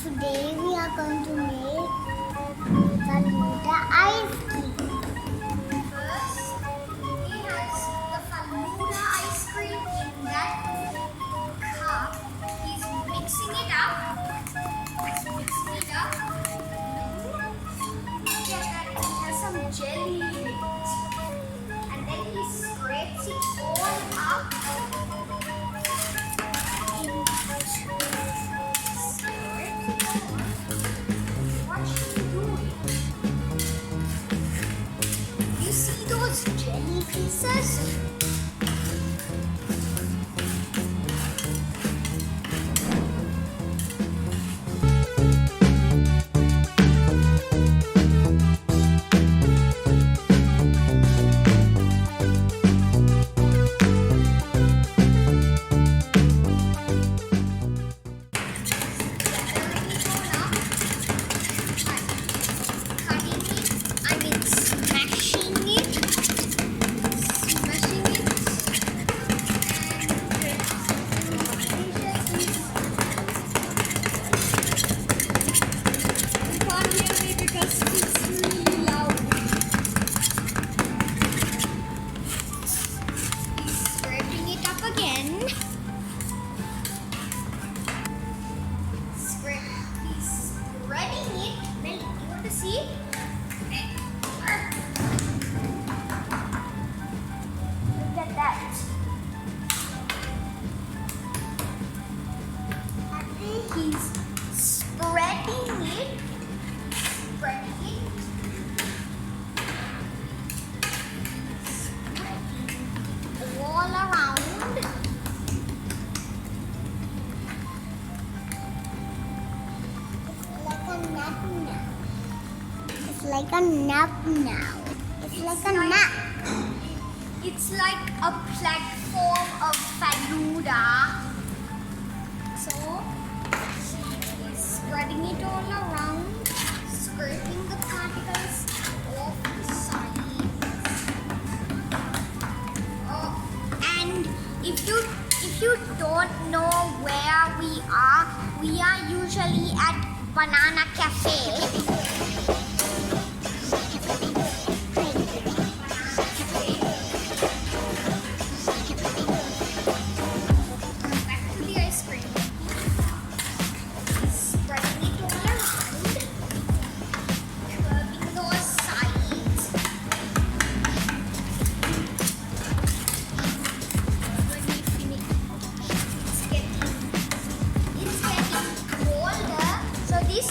Today we are going to make Falooda ice cream. First, he has the Falooda ice cream in that cup. He's mixing it up. Yeah, that it has some jelly in it. And then he scrapes it all up. What's he doing? You see those jelly pieces? See? Look at that. And then he's spreading it. Spreading all around. It's like a nut now. It's like a nut. It's like a platform of Falooda. So he's spreading it all around, scraping the particles off the sides. Oh, and if you don't know where we are usually at Banana Cafe. This